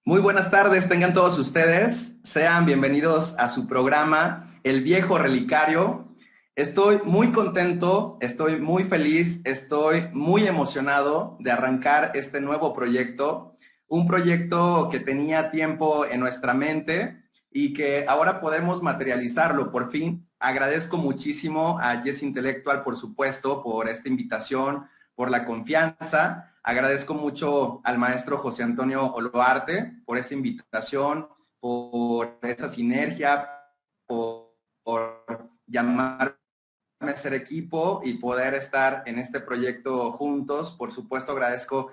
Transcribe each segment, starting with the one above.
Muy buenas tardes, tengan todos ustedes. Sean bienvenidos a su programa El Viejo Relicario. Estoy muy contento, estoy muy feliz, estoy muy emocionado de arrancar este nuevo proyecto. Un proyecto que tenía tiempo en nuestra mente y que ahora podemos materializarlo por fin. Agradezco muchísimo a Yes Intelectual, por supuesto, por esta invitación, por la confianza. Agradezco mucho al maestro José Antonio Oloarte por esa invitación, por esa sinergia, por llamarme a ser equipo y poder estar en este proyecto juntos. Por supuesto, agradezco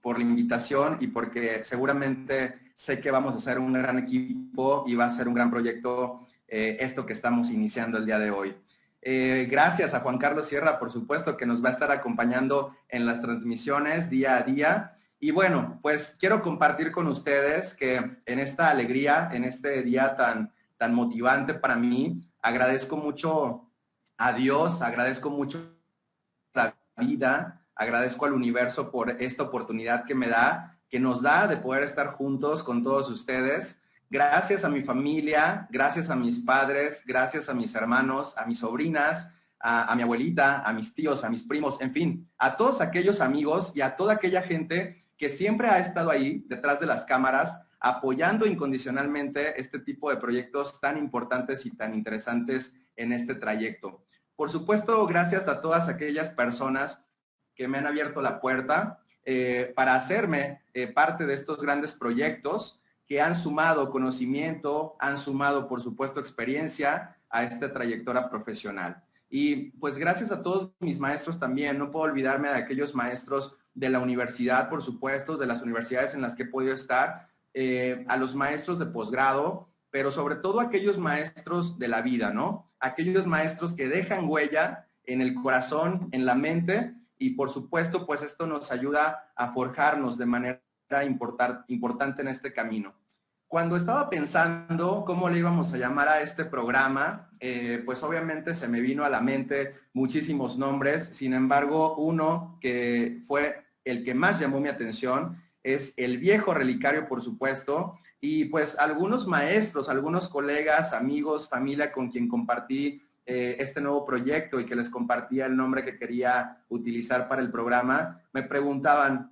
por la invitación y porque seguramente sé que vamos a hacer un gran equipo y va a ser un gran proyecto esto que estamos iniciando el día de hoy. Gracias a Juan Carlos Sierra, por supuesto, que nos va a estar acompañando en las transmisiones día a día. Y bueno, pues quiero compartir con ustedes que en esta alegría, en este día tan motivante para mí, agradezco mucho a Dios, agradezco mucho la vida, agradezco al universo por esta oportunidad que me da, que nos da de poder estar juntos con todos ustedes. Gracias a mi familia, gracias a mis padres, gracias a mis hermanos, a mis sobrinas, a mi abuelita, a mis tíos, a mis primos, en fin, a todos aquellos amigos y a toda aquella gente que siempre ha estado ahí detrás de las cámaras apoyando incondicionalmente este tipo de proyectos tan importantes y tan interesantes en este trayecto. Por supuesto, gracias a todas aquellas personas que me han abierto la puerta para hacerme parte de estos grandes proyectos que han sumado conocimiento, han sumado, por supuesto, experiencia a esta trayectoria profesional. Y pues gracias a todos mis maestros también, no puedo olvidarme de aquellos maestros de la universidad, por supuesto, de las universidades en las que he podido estar, a los maestros de posgrado, pero sobre todo aquellos maestros de la vida, ¿no? Aquellos maestros que dejan huella en el corazón, en la mente, y por supuesto, pues esto nos ayuda a forjarnos de manera importante en este camino. Cuando estaba pensando cómo le íbamos a llamar a este programa, pues obviamente se me vino a la mente muchísimos nombres. Sin embargo, uno que fue el que más llamó mi atención es El Viejo Relicario, por supuesto, y pues algunos maestros, algunos colegas, amigos, familia con quien compartí este nuevo proyecto y que les compartía el nombre que quería utilizar para el programa, me preguntaban,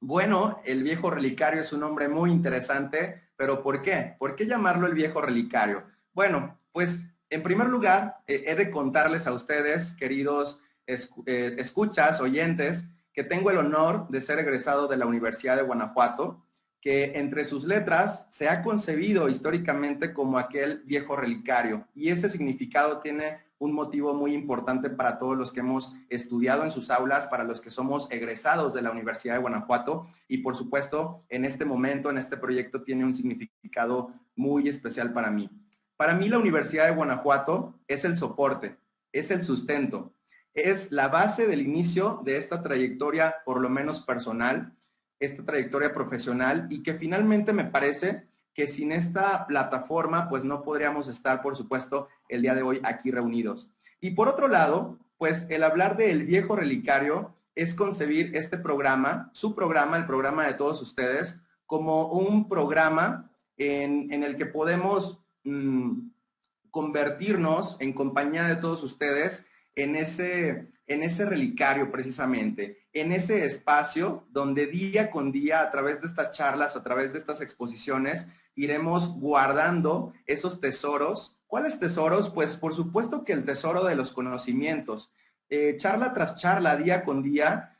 bueno, El Viejo Relicario es un nombre muy interesante, pero ¿por qué? ¿Por qué llamarlo El Viejo Relicario? Bueno, pues en primer lugar, he de contarles a ustedes, queridos escuchas, oyentes, que tengo el honor de ser egresado de la Universidad de Guanajuato, que entre sus letras se ha concebido históricamente como aquel viejo relicario, y ese significado tiene un motivo muy importante para todos los que hemos estudiado en sus aulas, para los que somos egresados de la Universidad de Guanajuato, y por supuesto, en este momento, en este proyecto, tiene un significado muy especial para mí. Para mí, la Universidad de Guanajuato es el soporte, es el sustento, es la base del inicio de esta trayectoria, por lo menos personal, esta trayectoria profesional, y que finalmente me parece que sin esta plataforma, pues no podríamos estar, por supuesto, el día de hoy aquí reunidos. Y por otro lado, pues el hablar del viejo relicario es concebir este programa, su programa, el programa de todos ustedes, como un programa en el que podemos convertirnos en compañía de todos ustedes en ese relicario precisamente, en ese espacio donde día con día, a través de estas charlas, a través de estas exposiciones, iremos guardando esos tesoros. ¿Cuáles tesoros? Pues por supuesto que el tesoro de los conocimientos. Charla tras charla, día con día,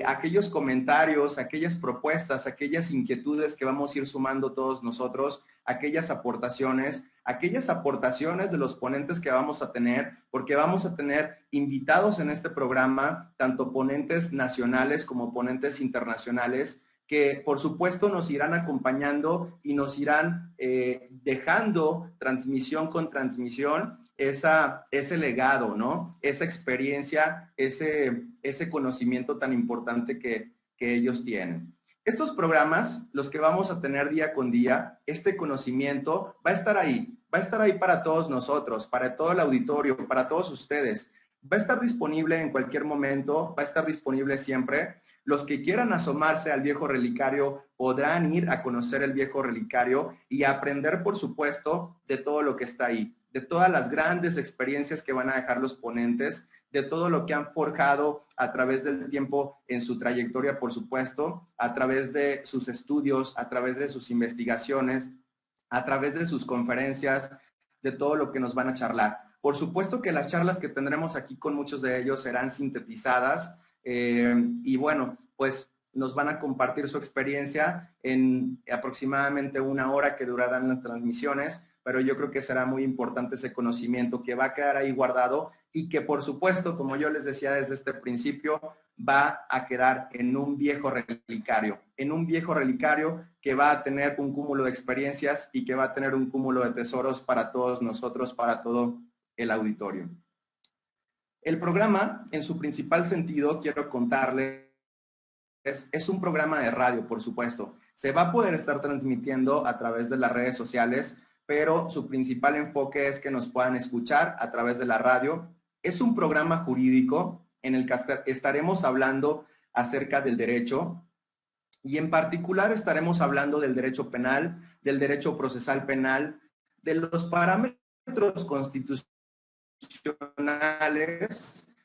aquellos comentarios, aquellas propuestas, aquellas inquietudes que vamos a ir sumando todos nosotros, aquellas aportaciones de los ponentes que vamos a tener, porque vamos a tener invitados en este programa, tanto ponentes nacionales como ponentes internacionales, que por supuesto nos irán acompañando y nos irán dejando transmisión con transmisión ese legado, ¿no? Esa experiencia, ese conocimiento tan importante que ellos tienen. Estos programas, los que vamos a tener día con día, este conocimiento va a estar ahí para todos nosotros, para todo el auditorio, para todos ustedes. Va a estar disponible en cualquier momento, va a estar disponible siempre. Los que quieran asomarse al viejo relicario podrán ir a conocer el viejo relicario y aprender, por supuesto, de todo lo que está ahí, de todas las grandes experiencias que van a dejar los ponentes, de todo lo que han forjado a través del tiempo en su trayectoria, por supuesto, a través de sus estudios, a través de sus investigaciones, a través de sus conferencias, de todo lo que nos van a charlar. Por supuesto que las charlas que tendremos aquí con muchos de ellos serán sintetizadas y bueno, pues nos van a compartir su experiencia en aproximadamente 1 hora que durarán las transmisiones, pero yo creo que será muy importante ese conocimiento que va a quedar ahí guardado y que por supuesto, como yo les decía desde este principio, va a quedar en un viejo relicario que va a tener un cúmulo de experiencias y que va a tener un cúmulo de tesoros para todos nosotros, para todo el auditorio. El programa, en su principal sentido, quiero contarles, es un programa de radio, por supuesto. Se va a poder estar transmitiendo a través de las redes sociales, pero su principal enfoque es que nos puedan escuchar a través de la radio. Es un programa jurídico en el que estaremos hablando acerca del derecho y en particular estaremos hablando del derecho penal, del derecho procesal penal, de los parámetros constitucionales,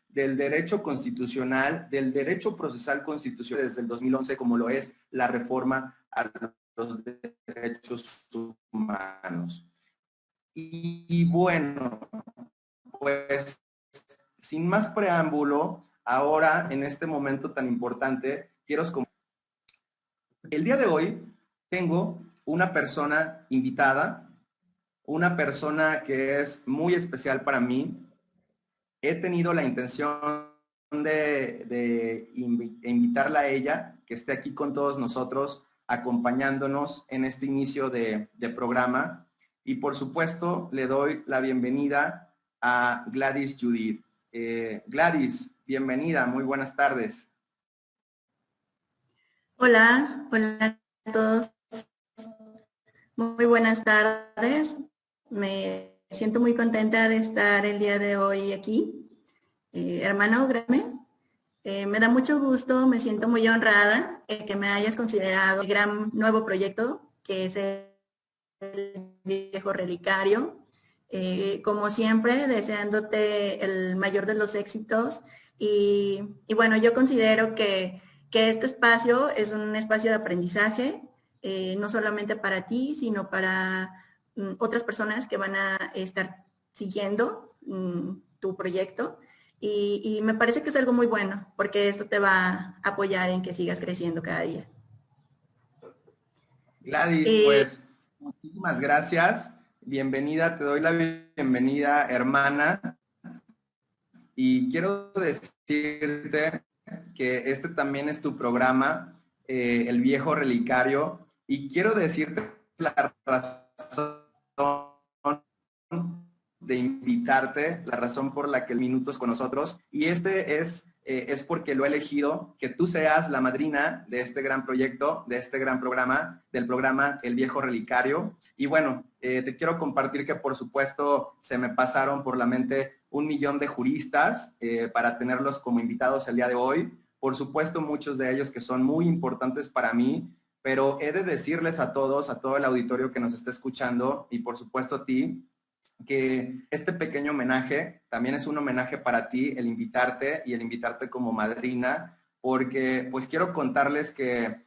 del derecho constitucional, del derecho procesal constitucional desde el 2011, como lo es la reforma a los derechos humanos. Y bueno, pues sin más preámbulo, ahora en este momento tan importante, el día de hoy tengo una persona invitada, una persona que es muy especial para mí. He tenido la intención de invitarla a ella, que esté aquí con todos nosotros, acompañándonos en este inicio de programa. Y por supuesto, le doy la bienvenida a Gladys Judith. Gladys, bienvenida, muy buenas tardes. Hola, hola a todos. Muy buenas tardes. Me siento muy contenta de estar el día de hoy aquí. Hermano, Grame, me da mucho gusto, me siento muy honrada que me hayas considerado el gran nuevo proyecto que es el viejo relicario. Como siempre, deseándote el mayor de los éxitos. Y bueno, yo considero que este espacio es un espacio de aprendizaje, no solamente para ti, sino para otras personas que van a estar siguiendo tu proyecto. Y me parece que es algo muy bueno, porque esto te va a apoyar en que sigas creciendo cada día. Gladys, pues muchísimas gracias. Bienvenida, te doy la bienvenida, hermana. Y quiero decirte que este también es tu programa, El Viejo Relicario, y quiero decirte la razón de invitarte, la razón por la que el minuto es con nosotros, y es porque lo he elegido, que tú seas la madrina de este gran proyecto, de este gran programa, del programa El Viejo Relicario. Y bueno, te quiero compartir que por supuesto se me pasaron por la mente 1 millón de juristas para tenerlos como invitados el día de hoy. Por supuesto, muchos de ellos que son muy importantes para mí, pero he de decirles a todos, a todo el auditorio que nos está escuchando y por supuesto a ti, que este pequeño homenaje también es un homenaje para ti, el invitarte como madrina, porque pues quiero contarles que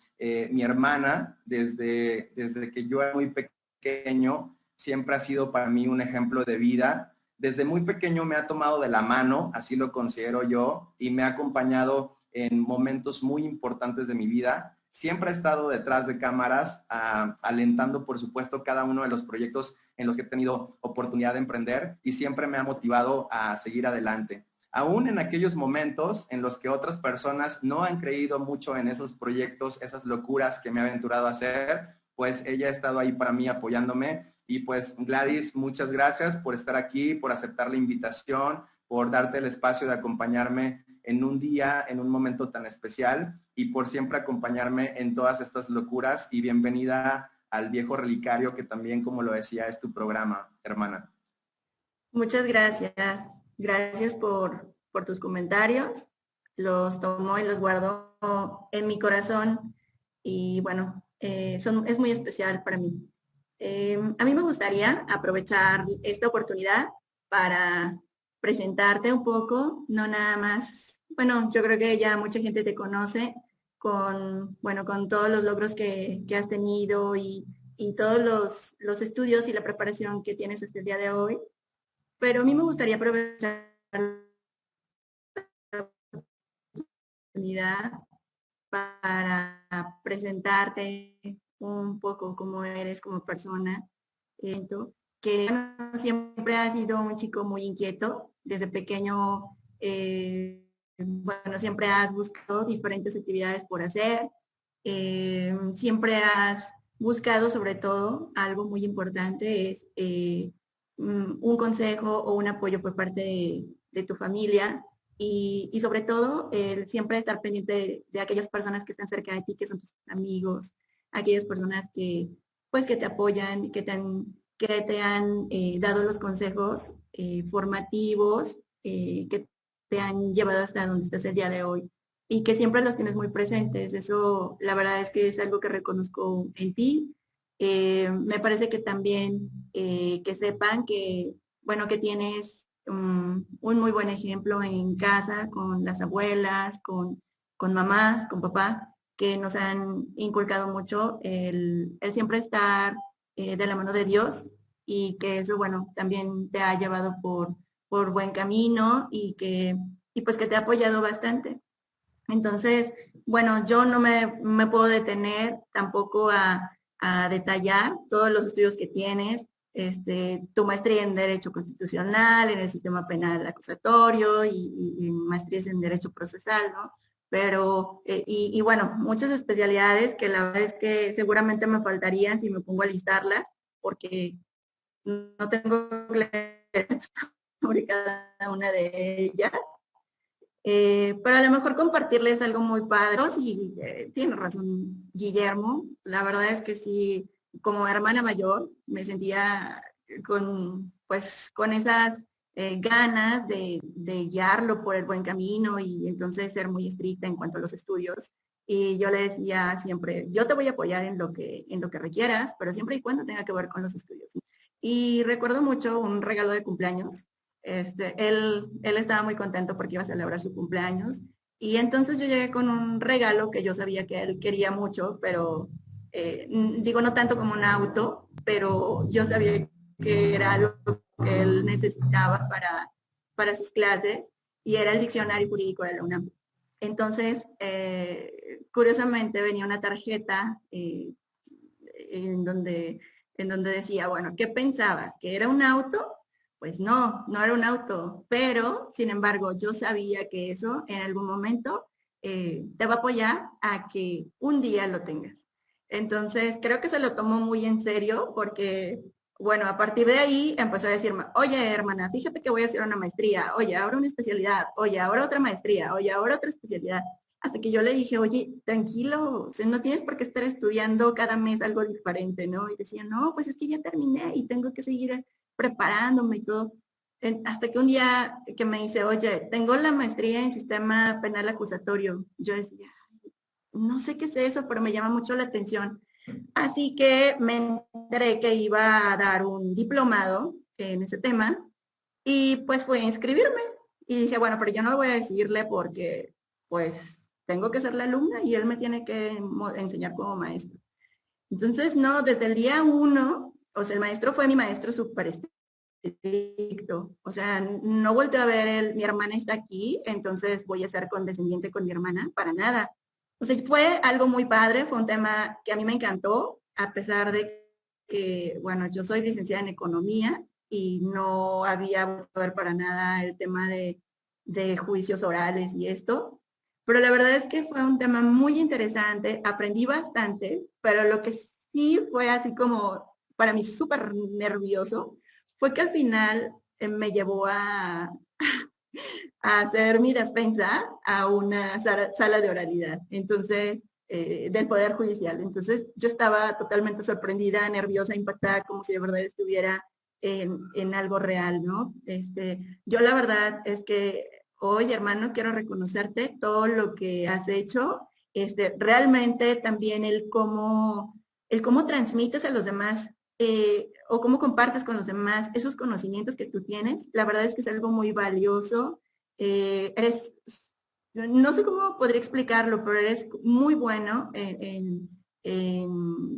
mi hermana, desde que yo era muy pequeño, siempre ha sido para mí un ejemplo de vida. Desde muy pequeño me ha tomado de la mano, así lo considero yo, y me ha acompañado en momentos muy importantes de mi vida. Siempre ha estado detrás de cámaras, alentando, por supuesto, cada uno de los proyectos en los que he tenido oportunidad de emprender y siempre me ha motivado a seguir adelante. Aún en aquellos momentos en los que otras personas no han creído mucho en esos proyectos, esas locuras que me he aventurado a hacer, pues ella ha estado ahí para mí apoyándome. Y pues Gladys, muchas gracias por estar aquí, por aceptar la invitación, por darte el espacio de acompañarme en un día, en un momento tan especial y por siempre acompañarme en todas estas locuras. Y bienvenida al Viejo Relicario, que también, como lo decía, es tu programa, hermana. Muchas gracias. Gracias por tus comentarios. Los tomo y los guardo en mi corazón y bueno, es muy especial para mí. A mí me gustaría aprovechar esta oportunidad para presentarte un poco, no nada más, bueno, yo creo que ya mucha gente te conoce con, bueno, con todos los logros que has tenido y todos los estudios y la preparación que tienes hasta el día de hoy, pero a mí me gustaría aprovechar la oportunidad para presentarte un poco cómo eres como persona, que siempre ha sido un chico muy inquieto, desde pequeño, bueno, siempre has buscado diferentes actividades por hacer, siempre has buscado sobre todo algo muy importante, es un consejo o un apoyo por parte de tu familia y sobre todo siempre estar pendiente de aquellas personas que están cerca de ti, que son tus amigos, aquellas personas que pues que te apoyan, que te han dado los consejos formativos que te han llevado hasta donde estás el día de hoy y que siempre los tienes muy presentes. Eso la verdad es que es algo que reconozco en ti. Me parece que también que sepan que, bueno, que tienes un muy buen ejemplo en casa con las abuelas, con mamá, con papá, que nos han inculcado mucho el siempre estar de la mano de Dios y que eso, bueno, también te ha llevado por buen camino y pues que te ha apoyado bastante. Entonces, bueno, yo no me puedo detener tampoco a detallar todos los estudios que tienes, tu maestría en Derecho Constitucional, en el Sistema Penal Acusatorio y maestrías en Derecho Procesal, ¿no? Pero, y bueno, muchas especialidades que la verdad es que seguramente me faltarían si me pongo a listarlas, porque no tengo claridad sobre cada una de ellas. Pero a lo mejor compartirles algo muy padre. Sí, tiene razón Guillermo. La verdad es que sí, como hermana mayor, me sentía pues, con esas ganas de guiarlo por el buen camino y entonces ser muy estricta en cuanto a los estudios. Y yo le decía siempre, yo te voy a apoyar en lo que requieras, pero siempre y cuando tenga que ver con los estudios. Y recuerdo mucho un regalo de cumpleaños él estaba muy contento porque iba a celebrar su cumpleaños y entonces yo llegué con un regalo que yo sabía que él quería mucho, pero digo no tanto como un auto, pero yo sabía que era algo que él necesitaba para sus clases y era el diccionario jurídico de la UNAM. Entonces, curiosamente venía una tarjeta en donde, en donde decía, bueno, ¿qué pensabas? ¿Que era un auto? Pues no, no era un auto, pero sin embargo yo sabía que eso en algún momento te va a apoyar a que un día lo tengas. Entonces creo que se lo tomó muy en serio porque, bueno, a partir de ahí empezó a decirme, oye hermana, fíjate que voy a hacer una maestría, oye, ahora una especialidad, oye, ahora otra maestría, oye, ahora otra especialidad. Hasta que yo le dije, oye, tranquilo, o sea, no tienes por qué estar estudiando cada mes algo diferente, ¿no? Y decía, no, pues es que ya terminé y tengo que seguir preparándome y todo. Hasta que un día que me dice, oye, tengo la maestría en sistema penal acusatorio. Yo decía, no sé qué es eso, pero me llama mucho la atención. Así que me enteré que iba a dar un diplomado en ese tema y pues fue a inscribirme. Y dije, bueno, pero yo no lo voy a decirle porque pues tengo que ser la alumna y él me tiene que enseñar como maestro. Entonces, no, desde el día uno, o sea, el maestro fue mi maestro súper estricto. O sea, no volteo a ver mi hermana está aquí, entonces voy a ser condescendiente con mi hermana, para nada. O sea, fue algo muy padre, fue un tema que a mí me encantó, a pesar de que, bueno, yo soy licenciada en economía y no había vuelto a ver para nada el tema de juicios orales y esto. Pero la verdad es que fue un tema muy interesante, aprendí bastante, pero lo que sí fue así como para mí súper nervioso fue que al final me llevó a hacer mi defensa a una sala de oralidad, entonces, del Poder Judicial. Entonces, yo estaba totalmente sorprendida, nerviosa, impactada, como si de verdad estuviera en algo real, ¿no? Yo la verdad es que hoy, hermano, quiero reconocerte todo lo que has hecho realmente también el cómo transmites a los demás o cómo compartes con los demás esos conocimientos que tú tienes, la verdad es que es algo muy valioso. No sé cómo podría explicarlo, pero eres muy bueno en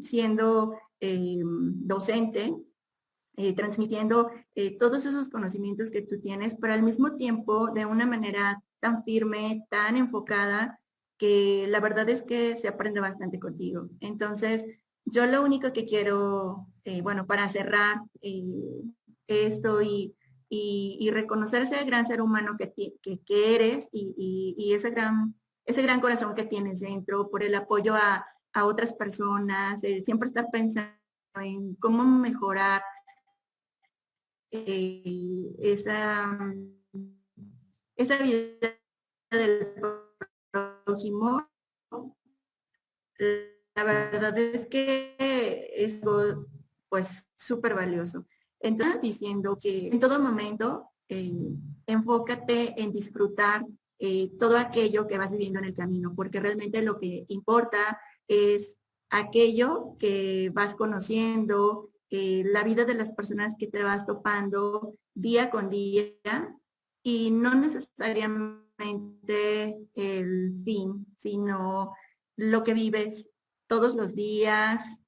siendo docente, transmitiendo todos esos conocimientos que tú tienes, pero al mismo tiempo de una manera tan firme, tan enfocada, que la verdad es que se aprende bastante contigo. Entonces, yo lo único que quiero, bueno, para cerrar esto y reconocer ese gran ser humano que eres y ese gran corazón que tienes dentro por el apoyo a otras personas, siempre estar pensando en cómo mejorar esa, esa vida del prójimo. La verdad es que es algo, pues, súper valioso. Entonces, diciendo que en todo momento enfócate en disfrutar todo aquello que vas viviendo en el camino, porque realmente lo que importa es aquello que vas conociendo, la vida de las personas que te vas topando día con día y no necesariamente el fin, sino lo que vives todos los días.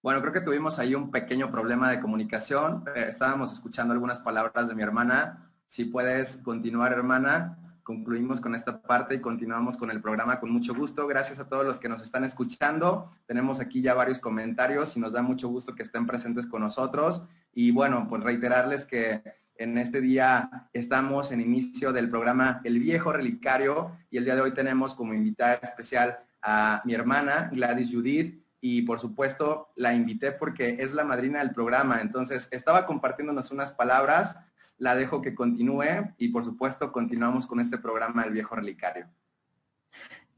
Bueno, creo que tuvimos ahí un pequeño problema de comunicación. Estábamos escuchando algunas palabras de mi hermana. Si puedes continuar, hermana, concluimos con esta parte y continuamos con el programa con mucho gusto. Gracias a todos los que nos están escuchando. Tenemos aquí ya varios comentarios y nos da mucho gusto que estén presentes con nosotros. Y bueno, pues reiterarles que en este día estamos en inicio del programa El Viejo Relicario y el día de hoy tenemos como invitada especial a mi hermana Gladys Judith. Y por supuesto la invité porque es la madrina del programa, entonces estaba compartiéndonos unas palabras, la dejo que continúe y por supuesto continuamos con este programa El Viejo Relicario.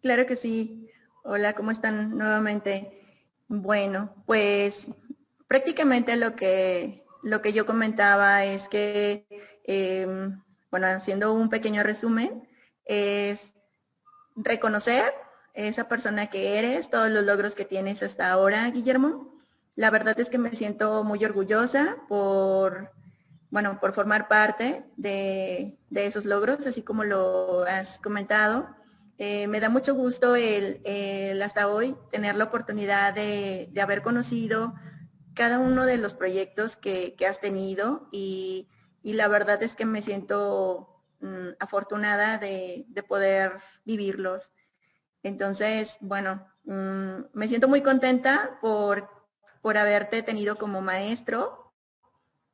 Claro que sí. Hola, ¿cómo están nuevamente? Bueno, pues prácticamente lo que yo comentaba es que, bueno, haciendo un pequeño resumen, es reconocer esa persona que eres, todos los logros que tienes hasta ahora, Guillermo. La verdad es que me siento muy orgullosa bueno, por formar parte de esos logros, así como lo has comentado. Me da mucho gusto el hasta hoy tener la oportunidad de haber conocido cada uno de los proyectos que has tenido y la verdad es que me siento afortunada de poder vivirlos. Entonces, bueno, me siento muy contenta por haberte tenido como maestro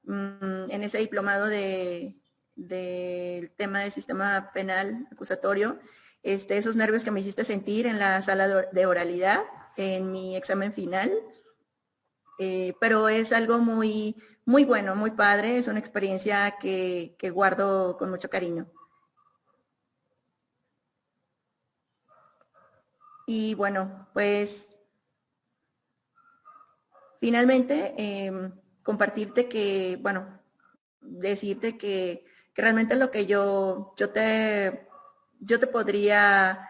en ese diplomado del tema del sistema penal acusatorio, esos nervios que me hiciste sentir en la sala de oralidad, en mi examen final, pero es algo muy, muy bueno, muy padre, es una experiencia que guardo con mucho cariño. Y bueno, pues finalmente compartirte que, bueno, decirte que realmente lo que yo te podría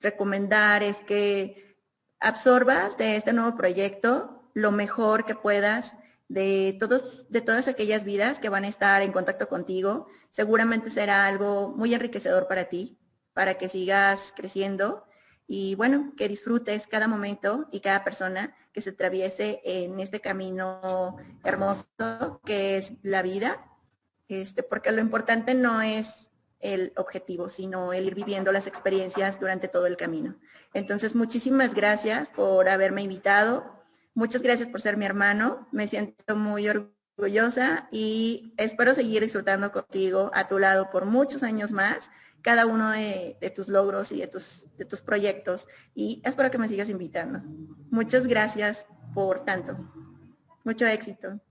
recomendar es que absorbas de este nuevo proyecto lo mejor que puedas de todas aquellas vidas que van a estar en contacto contigo. Seguramente será algo muy enriquecedor para ti, para que sigas creciendo y bueno, que disfrutes cada momento y cada persona que se atraviese en este camino hermoso que es la vida, porque lo importante no es el objetivo, sino el ir viviendo las experiencias durante todo el camino. Entonces, muchísimas gracias por haberme invitado. Muchas gracias por ser mi hermano. Me siento muy orgullosa y espero seguir disfrutando contigo a tu lado por muchos años más, cada uno de tus logros y de tus proyectos. Y espero que me sigas invitando. Muchas gracias por tanto. Mucho éxito.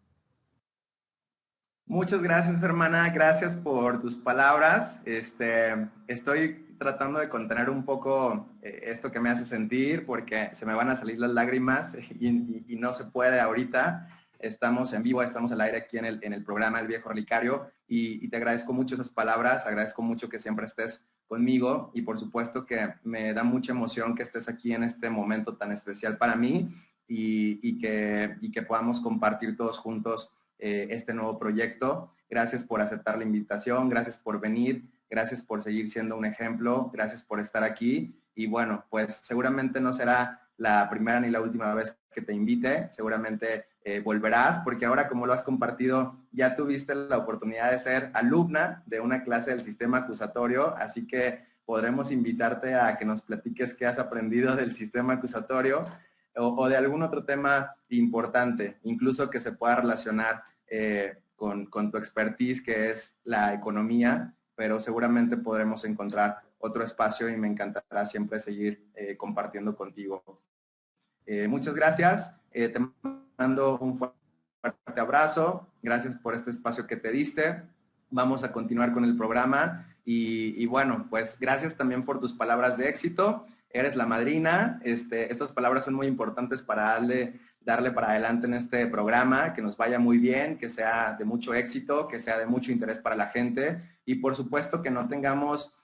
Muchas gracias, hermana. Gracias por tus palabras. Estoy tratando de contener un poco esto que me hace sentir porque se me van a salir las lágrimas y no se puede ahorita. Estamos en vivo, estamos al aire aquí en el programa El Viejo Relicario y te agradezco mucho esas palabras, agradezco mucho que siempre estés conmigo y por supuesto que me da mucha emoción que estés aquí en este momento tan especial para mí y que podamos compartir todos juntos este nuevo proyecto. Gracias por aceptar la invitación, gracias por venir, gracias por seguir siendo un ejemplo, gracias por estar aquí y bueno, pues seguramente no será la primera ni la última vez que te invite, seguramente volverás, porque ahora como lo has compartido, ya tuviste la oportunidad de ser alumna de una clase del sistema acusatorio, así que podremos invitarte a que nos platiques qué has aprendido del sistema acusatorio o de algún otro tema importante, incluso que se pueda relacionar con tu expertise, que es la economía, pero seguramente podremos encontrar otro espacio y me encantará siempre seguir compartiendo contigo. Muchas gracias. Te mando un fuerte abrazo. Gracias por este espacio que te diste. Vamos a continuar con el programa. Y bueno, pues gracias también por tus palabras de éxito. Eres la madrina. Estas palabras son muy importantes para darle para adelante en este programa, que nos vaya muy bien, que sea de mucho éxito, que sea de mucho interés para la gente y por supuesto que no tengamos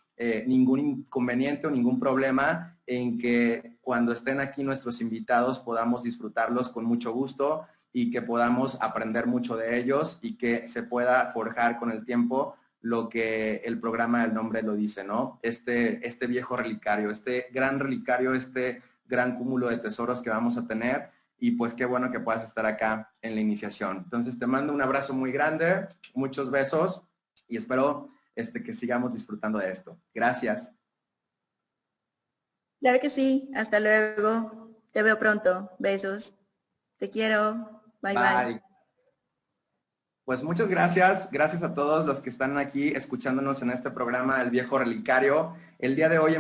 ningún inconveniente o ningún problema en que cuando estén aquí nuestros invitados podamos disfrutarlos con mucho gusto y que podamos aprender mucho de ellos y que se pueda forjar con el tiempo lo que el programa del nombre lo dice, ¿no? Este viejo relicario, este gran cúmulo de tesoros que vamos a tener y pues qué bueno que puedas estar acá en la iniciación. Entonces te mando un abrazo muy grande, muchos besos y espero que sigamos disfrutando de esto. Gracias. Claro que sí. Hasta luego. Te veo pronto. Besos. Te quiero. Bye, bye. Bye. Pues muchas gracias. Gracias a todos los que están aquí escuchándonos en este programa El Viejo Relicario. El día de hoy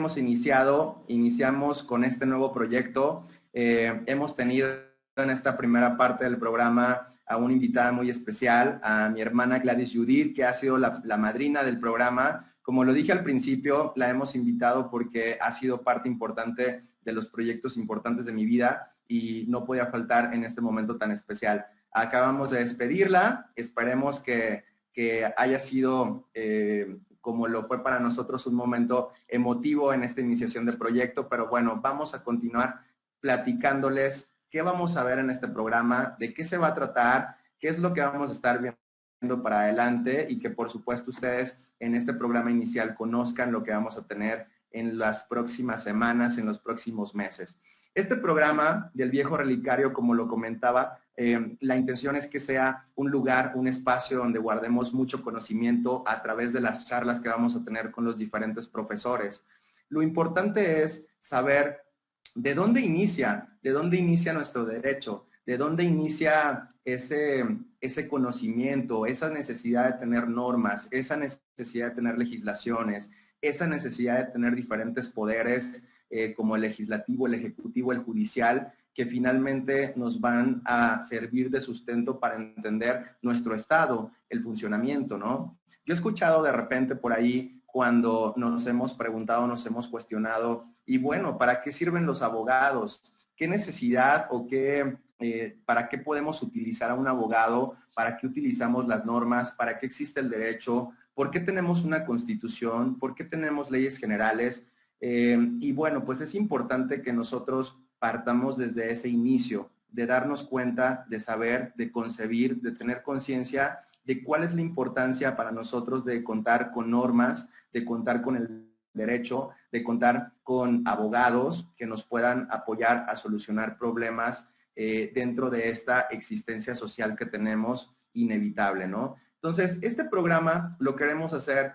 iniciamos con este nuevo proyecto. Hemos tenido en esta primera parte del programa a una invitada muy especial, a mi hermana Gladys Judith, que ha sido la madrina del programa. Como lo dije al principio, la hemos invitado porque ha sido parte importante de los proyectos importantes de mi vida y no podía faltar en este momento tan especial. Acabamos de despedirla, esperemos que haya sido, como lo fue para nosotros, un momento emotivo en esta iniciación de proyecto, pero bueno, vamos a continuar platicándoles qué vamos a ver en este programa, de qué se va a tratar, qué es lo que vamos a estar viendo para adelante y que por supuesto ustedes en este programa inicial conozcan lo que vamos a tener en las próximas semanas, en los próximos meses. Este programa del Viejo Relicario, como lo comentaba, la intención es que sea un lugar, un espacio donde guardemos mucho conocimiento a través de las charlas que vamos a tener con los diferentes profesores. Lo importante es saber de dónde inicia nuestro derecho, de dónde inicia ese conocimiento, esa necesidad de tener normas, esa necesidad de tener legislaciones, esa necesidad de tener diferentes poderes como el legislativo, el ejecutivo, el judicial, que finalmente nos van a servir de sustento para entender nuestro estado, el funcionamiento, ¿no? Yo he escuchado de repente por ahí cuando nos hemos preguntado, nos hemos cuestionado, y bueno, ¿para qué sirven los abogados? ¿Qué necesidad o para qué podemos utilizar a un abogado? ¿Para qué utilizamos las normas? ¿Para qué existe el derecho? ¿Por qué tenemos una constitución? ¿Por qué tenemos leyes generales? Y bueno, pues es importante que nosotros partamos desde ese inicio, de darnos cuenta, de saber, de concebir, de tener conciencia de cuál es la importancia para nosotros de contar con normas, de contar con el derecho, de contar con abogados que nos puedan apoyar a solucionar problemas dentro de esta existencia social que tenemos inevitable, ¿no? Entonces, este programa lo queremos hacer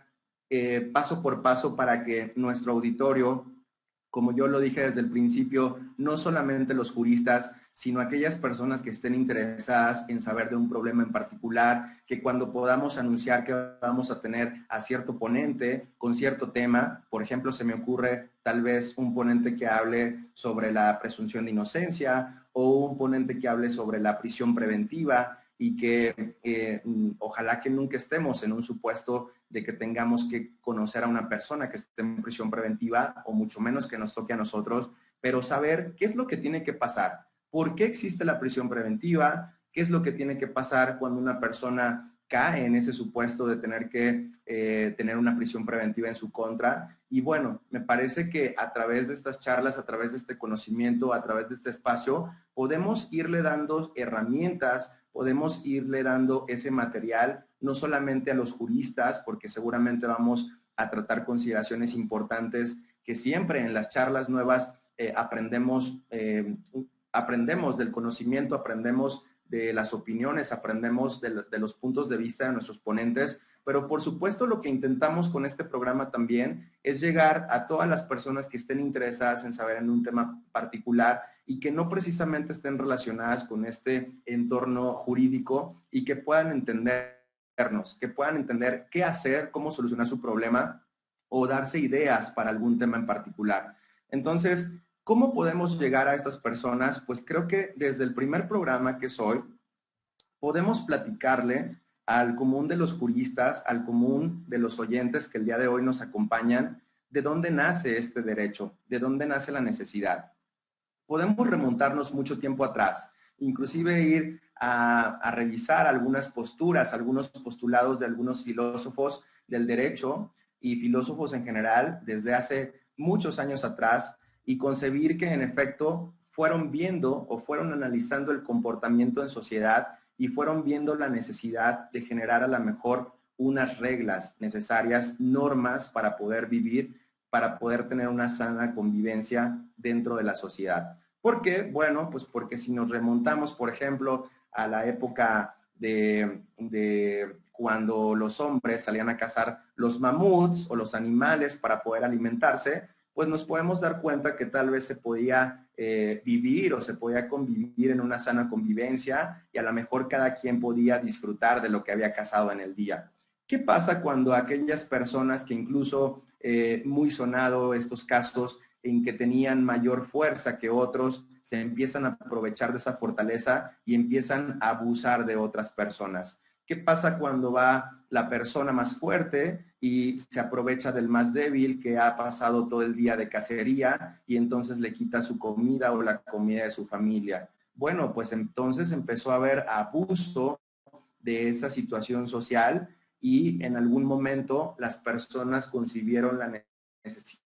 paso por paso para que nuestro auditorio, como yo lo dije desde el principio, no solamente los juristas, sino aquellas personas que estén interesadas en saber de un problema en particular, que cuando podamos anunciar que vamos a tener a cierto ponente con cierto tema, por ejemplo, se me ocurre tal vez un ponente que hable sobre la presunción de inocencia o un ponente que hable sobre la prisión preventiva y que ojalá que nunca estemos en un supuesto de que tengamos que conocer a una persona que esté en prisión preventiva o mucho menos que nos toque a nosotros, pero saber qué es lo que tiene que pasar. ¿Por qué existe la prisión preventiva? ¿Qué es lo que tiene que pasar cuando una persona cae en ese supuesto de tener que tener una prisión preventiva en su contra. Y bueno, me parece que a través de estas charlas, a través de este conocimiento, a través de este espacio, podemos irle dando herramientas, podemos irle dando ese material, no solamente a los juristas, porque seguramente vamos a tratar consideraciones importantes que siempre en las charlas nuevas aprendemos del conocimiento, aprendemos de las opiniones, aprendemos de los puntos de vista de nuestros ponentes, pero por supuesto lo que intentamos con este programa también es llegar a todas las personas que estén interesadas en saber en un tema particular y que no precisamente estén relacionadas con este entorno jurídico y que puedan entendernos, que puedan entender qué hacer, cómo solucionar su problema o darse ideas para algún tema en particular. Entonces, ¿cómo podemos llegar a estas personas? Pues creo que desde el primer programa que soy, podemos platicarle al común de los juristas, al común de los oyentes que el día de hoy nos acompañan, de dónde nace este derecho, de dónde nace la necesidad. Podemos remontarnos mucho tiempo atrás, inclusive ir a revisar algunas posturas, algunos postulados de algunos filósofos del derecho y filósofos en general desde hace muchos años atrás y concebir que en efecto fueron viendo o fueron analizando el comportamiento en sociedad y fueron viendo la necesidad de generar a lo mejor unas reglas necesarias, normas para poder vivir, para poder tener una sana convivencia dentro de la sociedad. ¿Por qué? Bueno, pues porque si nos remontamos, por ejemplo, a la época de cuando los hombres salían a cazar los mamuts o los animales para poder alimentarse, pues nos podemos dar cuenta que tal vez se podía vivir o se podía convivir en una sana convivencia y a lo mejor cada quien podía disfrutar de lo que había cazado en el día. ¿Qué pasa cuando aquellas personas que incluso, muy sonado estos casos en que tenían mayor fuerza que otros, se empiezan a aprovechar de esa fortaleza y empiezan a abusar de otras personas? ¿Qué pasa cuando va la persona más fuerte y se aprovecha del más débil que ha pasado todo el día de cacería y entonces le quita su comida o la comida de su familia? Bueno, pues entonces empezó a haber abuso de esa situación social y en algún momento las personas concibieron la necesidad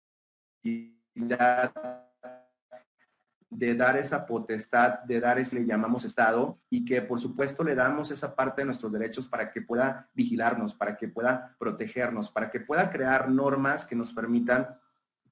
de dar esa potestad, de dar ese, le llamamos Estado, y que por supuesto le damos esa parte de nuestros derechos para que pueda vigilarnos, para que pueda protegernos, para que pueda crear normas que nos permitan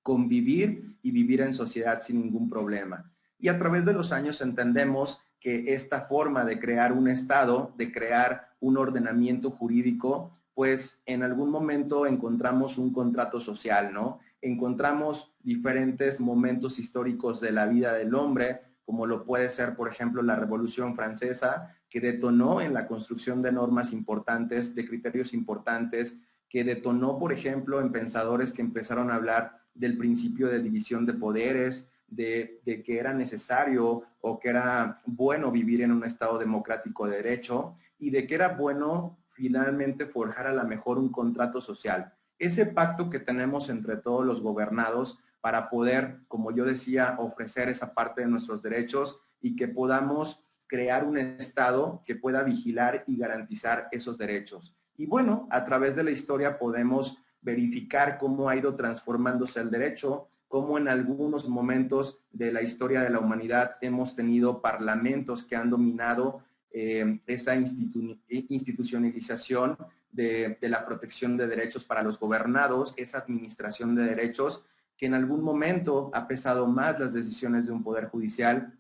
convivir y vivir en sociedad sin ningún problema. Y a través de los años entendemos que esta forma de crear un Estado, de crear un ordenamiento jurídico, pues en algún momento encontramos un contrato social, ¿no? Encontramos diferentes momentos históricos de la vida del hombre, como lo puede ser, por ejemplo, la Revolución Francesa, que detonó en la construcción de normas importantes, de criterios importantes, que detonó, por ejemplo, en pensadores que empezaron a hablar del principio de división de poderes, de que era necesario o que era bueno vivir en un Estado democrático de derecho y de que era bueno finalmente forjar a lo mejor un contrato social. Ese pacto que tenemos entre todos los gobernados para poder, como yo decía, ofrecer esa parte de nuestros derechos y que podamos crear un Estado que pueda vigilar y garantizar esos derechos. Y bueno, a través de la historia podemos verificar cómo ha ido transformándose el derecho, cómo en algunos momentos de la historia de la humanidad hemos tenido parlamentos que han dominado esa institucionalización de la protección de derechos para los gobernados, esa administración de derechos, que en algún momento ha pesado más las decisiones de un poder judicial,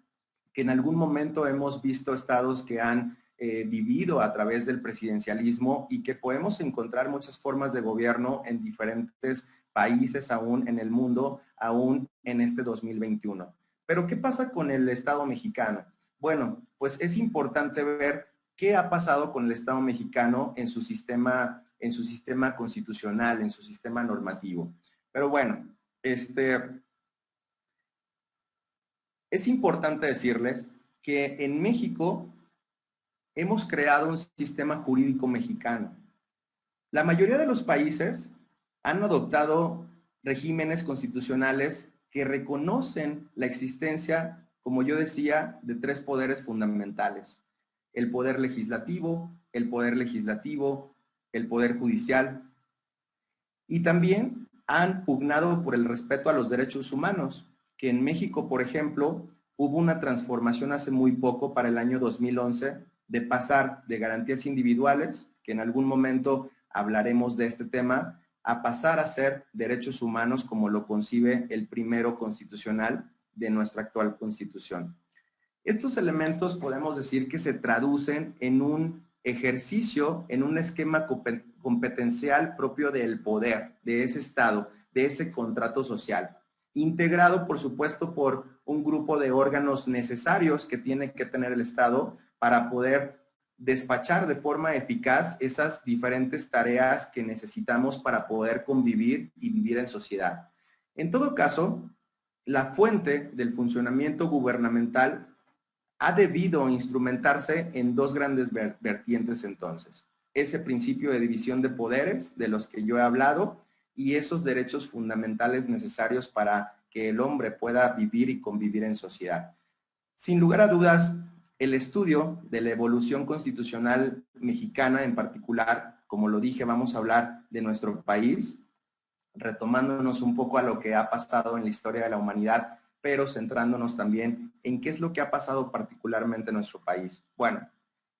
que en algún momento hemos visto estados que han vivido a través del presidencialismo y que podemos encontrar muchas formas de gobierno en diferentes países aún en el mundo, aún en este 2021. Pero ¿qué pasa con el Estado mexicano? Bueno, pues es importante ver qué ha pasado con el Estado mexicano en su sistema constitucional, en su sistema normativo. Pero bueno, es importante decirles que en México hemos creado un sistema jurídico mexicano. La mayoría de los países han adoptado regímenes constitucionales que reconocen la existencia, como yo decía, de tres poderes fundamentales: el poder legislativo, el poder legislativo, el poder judicial, y también han pugnado por el respeto a los derechos humanos, que en México, por ejemplo, hubo una transformación hace muy poco, para el año 2011, de pasar de garantías individuales, que en algún momento hablaremos de este tema, a pasar a ser derechos humanos como lo concibe el primero constitucional de nuestra actual Constitución. Estos elementos podemos decir que se traducen en un ejercicio, en un esquema competencial propio del poder, de ese Estado, de ese contrato social, integrado, por supuesto, por un grupo de órganos necesarios que tiene que tener el Estado para poder despachar de forma eficaz esas diferentes tareas que necesitamos para poder convivir y vivir en sociedad. En todo caso, la fuente del funcionamiento gubernamental ha debido instrumentarse en dos grandes vertientes entonces. Ese principio de división de poderes de los que yo he hablado y esos derechos fundamentales necesarios para que el hombre pueda vivir y convivir en sociedad. Sin lugar a dudas, el estudio de la evolución constitucional mexicana en particular, como lo dije, vamos a hablar de nuestro país, retomándonos un poco a lo que ha pasado en la historia de la humanidad, pero centrándonos también en qué es lo que ha pasado particularmente en nuestro país. Bueno,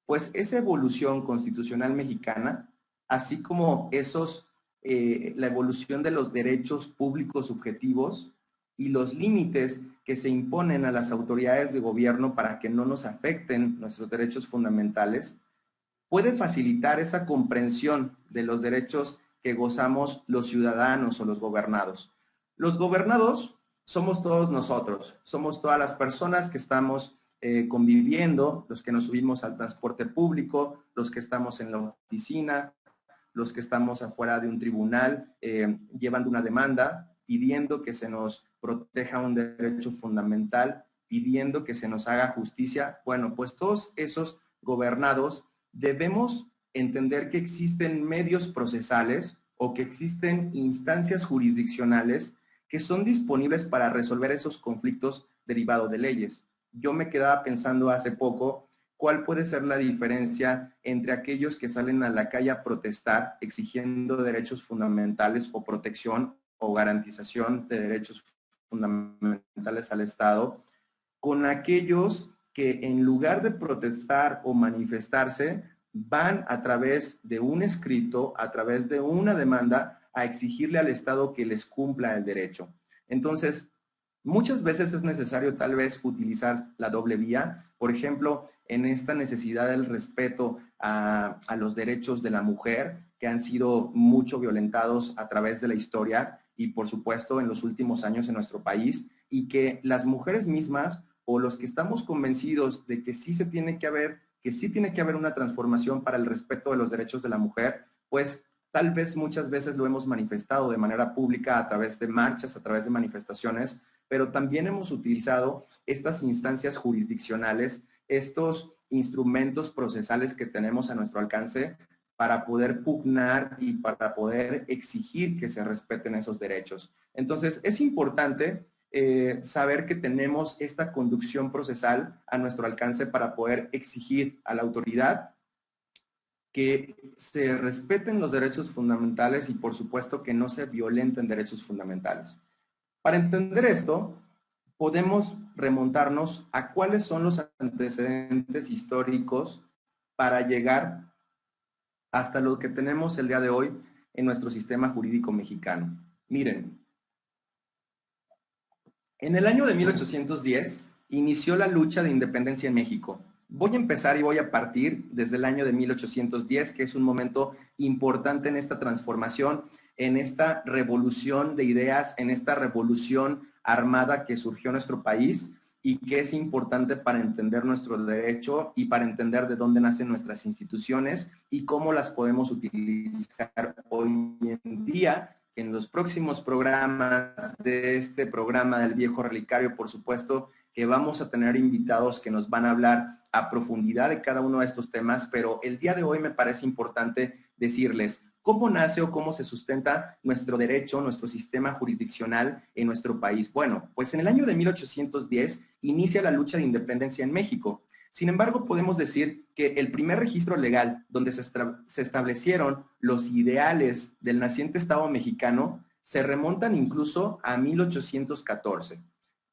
pues esa evolución constitucional mexicana, así como la evolución de los derechos públicos subjetivos y los límites que se imponen a las autoridades de gobierno para que no nos afecten nuestros derechos fundamentales, puede facilitar esa comprensión de los derechos que gozamos los ciudadanos o los gobernados. Los gobernados somos todos nosotros, somos todas las personas que estamos conviviendo, los que nos subimos al transporte público, los que estamos en la oficina, los que estamos afuera de un tribunal llevando una demanda, pidiendo que se nos proteja un derecho fundamental, pidiendo que se nos haga justicia. Bueno, pues todos esos gobernados debemos entender que existen medios procesales o que existen instancias jurisdiccionales que son disponibles para resolver esos conflictos derivados de leyes. Yo me quedaba pensando hace poco cuál puede ser la diferencia entre aquellos que salen a la calle a protestar exigiendo derechos fundamentales o protección o garantización de derechos fundamentales al Estado, con aquellos que en lugar de protestar o manifestarse, van a través de un escrito, a través de una demanda, a exigirle al Estado que les cumpla el derecho. Entonces, muchas veces es necesario tal vez utilizar la doble vía, por ejemplo, en esta necesidad del respeto a los derechos de la mujer, que han sido mucho violentados a través de la historia y por supuesto en los últimos años en nuestro país, y que las mujeres mismas o los que estamos convencidos de que sí tiene que haber una transformación para el respeto de los derechos de la mujer, pues tal vez muchas veces lo hemos manifestado de manera pública a través de marchas, a través de manifestaciones, pero también hemos utilizado estas instancias jurisdiccionales, estos instrumentos procesales que tenemos a nuestro alcance para poder pugnar y para poder exigir que se respeten esos derechos. Entonces, es importante saber que tenemos esta conducción procesal a nuestro alcance para poder exigir a la autoridad que se respeten los derechos fundamentales y por supuesto que no se violenten derechos fundamentales. Para entender esto, podemos remontarnos a cuáles son los antecedentes históricos para llegar hasta lo que tenemos el día de hoy en nuestro sistema jurídico mexicano. Miren, en el año de 1810 inició la lucha de independencia en México. Voy a empezar y voy a partir desde el año de 1810, que es un momento importante en esta transformación, en esta revolución de ideas, en esta revolución armada que surgió en nuestro país y que es importante para entender nuestro derecho y para entender de dónde nacen nuestras instituciones y cómo las podemos utilizar hoy en día. En los próximos programas de este programa del Viejo Relicario, por supuesto, que vamos a tener invitados que nos van a hablar a profundidad de cada uno de estos temas, pero el día de hoy me parece importante decirles cómo nace o cómo se sustenta nuestro derecho, nuestro sistema jurisdiccional en nuestro país. Bueno, pues en el año de 1810 inicia la lucha de independencia en México. Sin embargo, podemos decir que el primer registro legal donde se establecieron los ideales del naciente Estado mexicano se remontan incluso a 1814.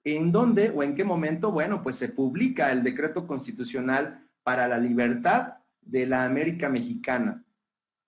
¿En dónde o en qué momento? Bueno, pues se publica el Decreto Constitucional para la Libertad de la América Mexicana,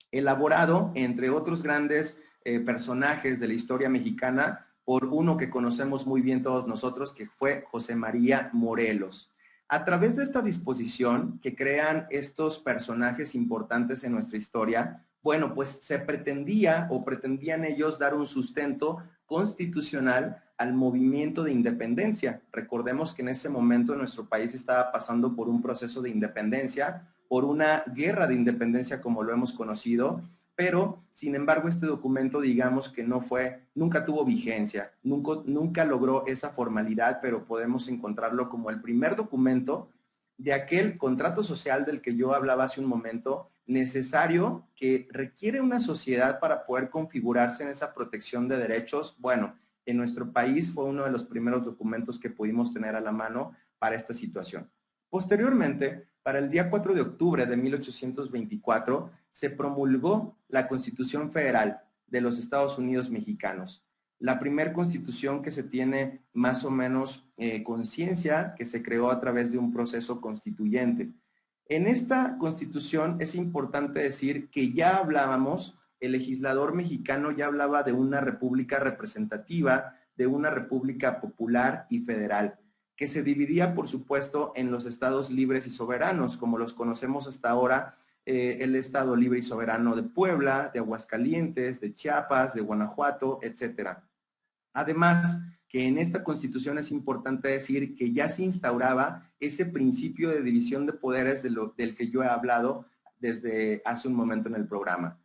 elaborado, entre otros grandes personajes de la historia mexicana, por uno que conocemos muy bien todos nosotros, que fue José María Morelos. A través de esta disposición que crean estos personajes importantes en nuestra historia, bueno, pues se pretendía o pretendían ellos dar un sustento constitucional al movimiento de independencia. Recordemos que en ese momento nuestro país estaba pasando por un proceso de independencia, por una guerra de independencia como lo hemos conocido, pero sin embargo este documento digamos que nunca tuvo vigencia, nunca logró esa formalidad, pero podemos encontrarlo como el primer documento de aquel contrato social del que yo hablaba hace un momento, necesario, que requiere una sociedad para poder configurarse en esa protección de derechos. Bueno, en nuestro país fue uno de los primeros documentos que pudimos tener a la mano para esta situación. Posteriormente, para el día 4 de octubre de 1824, se promulgó la Constitución Federal de los Estados Unidos Mexicanos, la primera constitución que se tiene más o menos conciencia, que se creó a través de un proceso constituyente. En esta constitución es importante decir que ya hablábamos, el legislador mexicano ya hablaba de una república representativa, de una república popular y federal, que se dividía, por supuesto, en los estados libres y soberanos, como los conocemos hasta ahora, el Estado Libre y Soberano de Puebla, de Aguascalientes, de Chiapas, de Guanajuato, etcétera. Además, que en esta Constitución es importante decir que ya se instauraba ese principio de división de poderes del que yo he hablado desde hace un momento en el programa.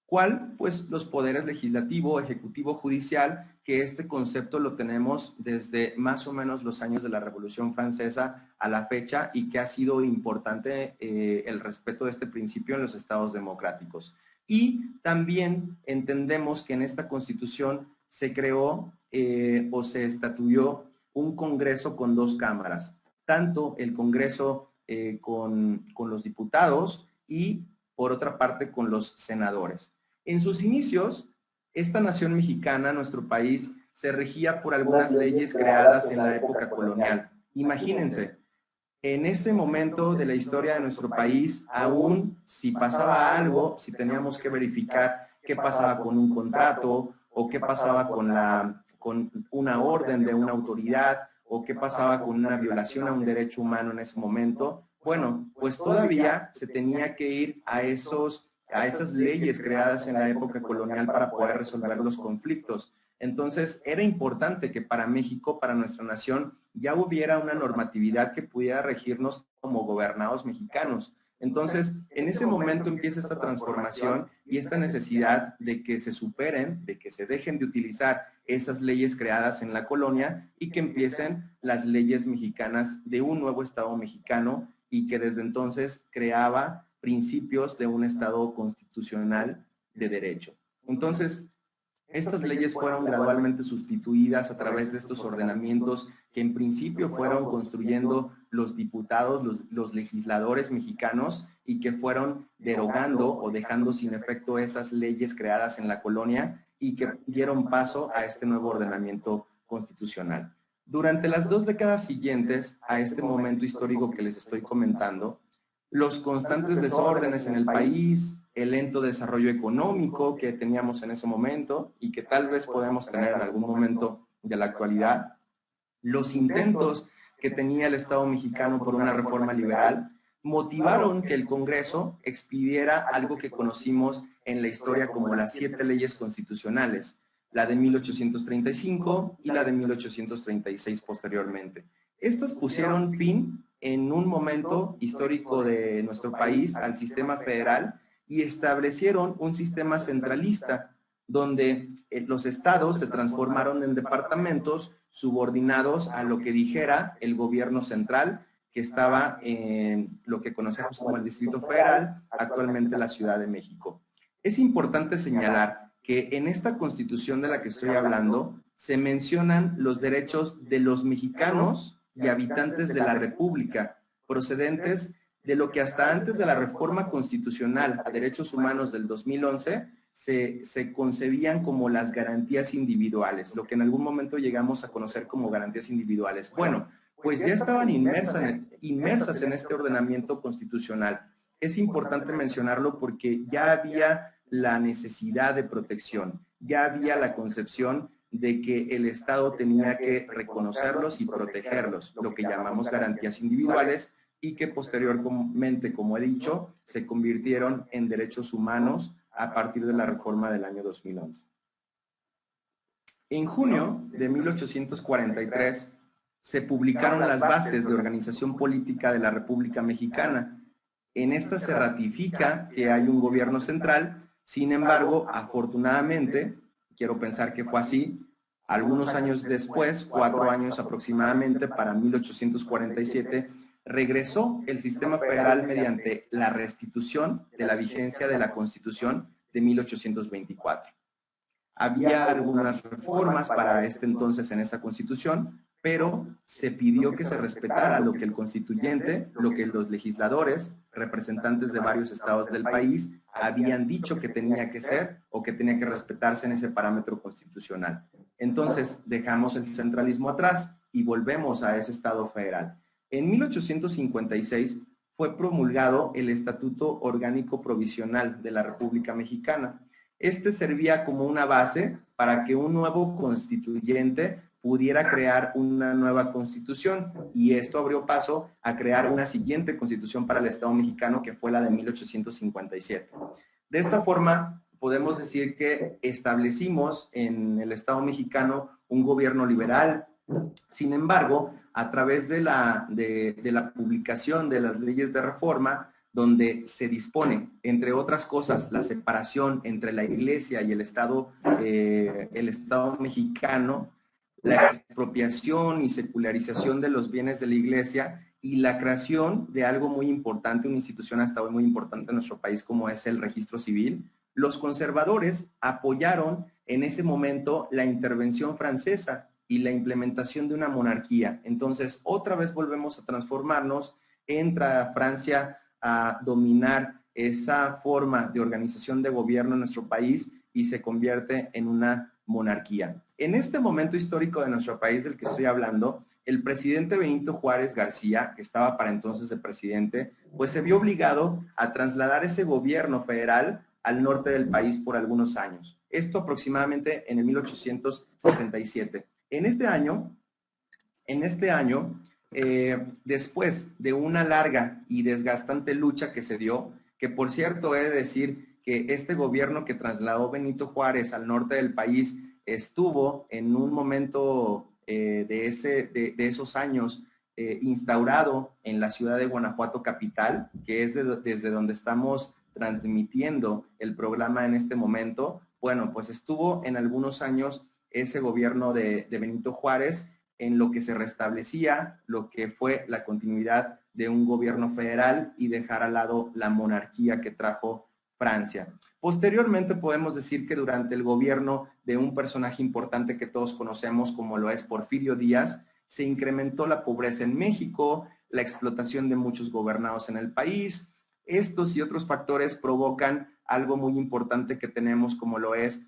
¿Cuál? Pues los poderes legislativo, ejecutivo, judicial, que este concepto lo tenemos desde más o menos los años de la Revolución Francesa a la fecha y que ha sido importante el respeto de este principio en los estados democráticos. Y también entendemos que en esta Constitución se creó o se estatuyó un Congreso con dos cámaras, tanto el Congreso con los diputados y por otra parte con los senadores. En sus inicios, esta nación mexicana, nuestro país, se regía por algunas leyes creadas en la época colonial. Imagínense, en ese momento de la historia de nuestro país, aún si pasaba algo, si teníamos que verificar qué pasaba con un contrato o qué pasaba con una orden de una autoridad o qué pasaba con una violación a un derecho humano en ese momento, bueno, pues todavía se tenía que ir a esas leyes creadas en la época colonial para poder resolver los conflictos. Entonces, era importante que para México, para nuestra nación, ya hubiera una normatividad que pudiera regirnos como gobernados mexicanos. Entonces, en ese momento empieza esta transformación y esta necesidad de que se superen, de que se dejen de utilizar esas leyes creadas en la colonia y que empiecen las leyes mexicanas de un nuevo Estado mexicano y que desde entonces creaba principios de un Estado constitucional de derecho. Entonces, estas leyes fueron gradualmente sustituidas a través de estos ordenamientos que en principio fueron construyendo los diputados, los legisladores mexicanos y que fueron derogando o dejando sin efecto esas leyes creadas en la colonia y que dieron paso a este nuevo ordenamiento constitucional. Durante las 2 décadas siguientes a este momento histórico que les estoy comentando, los constantes desórdenes en el país, el lento desarrollo económico que teníamos en ese momento y que tal vez podemos tener en algún momento de la actualidad, los intentos que tenía el Estado mexicano por una reforma liberal, motivaron que el Congreso expidiera algo que conocimos en la historia como las 7 leyes constitucionales, la de 1835 y la de 1836 posteriormente. Estas pusieron fin en un momento histórico de nuestro país al sistema federal y establecieron un sistema centralista donde los estados se transformaron en departamentos subordinados a lo que dijera el gobierno central, que estaba en lo que conocemos como el Distrito Federal, actualmente la Ciudad de México. Es importante señalar que en esta Constitución de la que estoy hablando se mencionan los derechos de los mexicanos y habitantes de la República, procedentes de lo que hasta antes de la reforma constitucional a derechos humanos del 2011 se concebían como las garantías individuales, lo que en algún momento llegamos a conocer como garantías individuales. Bueno, pues ya estaban inmersas en este ordenamiento constitucional. Es importante mencionarlo porque ya había la necesidad de protección, ya había la concepción de que el Estado tenía que reconocerlos y protegerlos, lo que llamamos garantías individuales, y que posteriormente, como he dicho, se convirtieron en derechos humanos a partir de la reforma del año 2011. En junio de 1843 se publicaron las bases de organización política de la República Mexicana. En esta se ratifica que hay un gobierno central. Sin embargo, afortunadamente, quiero pensar que fue así, algunos años después, 4 años aproximadamente, para 1847, regresó el sistema federal mediante la restitución de la vigencia de la Constitución de 1824. Había algunas reformas para este entonces en esa Constitución, pero se pidió que se respetara lo que el constituyente, lo que los legisladores, representantes de varios estados del país, habían dicho que tenía que ser o que tenía que respetarse en ese parámetro constitucional. Entonces, dejamos el centralismo atrás y volvemos a ese Estado federal. En 1856 fue promulgado el Estatuto Orgánico Provisional de la República Mexicana. Este servía como una base para que un nuevo constituyente pudiera crear una nueva constitución, y esto abrió paso a crear una siguiente constitución para el Estado mexicano, que fue la de 1857. De esta forma, podemos decir que establecimos en el Estado mexicano un gobierno liberal. Sin embargo, a través de la publicación de las leyes de reforma, donde se dispone, entre otras cosas, la separación entre la Iglesia y el Estado mexicano, la expropiación y secularización de los bienes de la Iglesia y la creación de algo muy importante, una institución hasta hoy muy importante en nuestro país, como es el registro civil. Los conservadores apoyaron en ese momento la intervención francesa y la implementación de una monarquía. Entonces, otra vez volvemos a transformarnos, entra Francia a dominar esa forma de organización de gobierno en nuestro país y se convierte en una monarquía. En este momento histórico de nuestro país del que estoy hablando, el presidente Benito Juárez García, que estaba para entonces de presidente, pues se vio obligado a trasladar ese gobierno federal al norte del país por algunos años. Esto aproximadamente en el 1867. En este año, después de una larga y desgastante lucha que se dio, que por cierto he de decir que este gobierno que trasladó Benito Juárez al norte del país estuvo en un momento de esos años instaurado en la ciudad de Guanajuato capital, que es desde donde estamos transmitiendo el programa en este momento. Bueno, pues estuvo en algunos años ese gobierno de Benito Juárez, en lo que se restablecía lo que fue la continuidad de un gobierno federal y dejar al lado la monarquía que trajo Francia. Posteriormente podemos decir que durante el gobierno de un personaje importante que todos conocemos, como lo es Porfirio Díaz, se incrementó la pobreza en México, la explotación de muchos gobernados en el país. Estos y otros factores provocan algo muy importante que tenemos, como lo es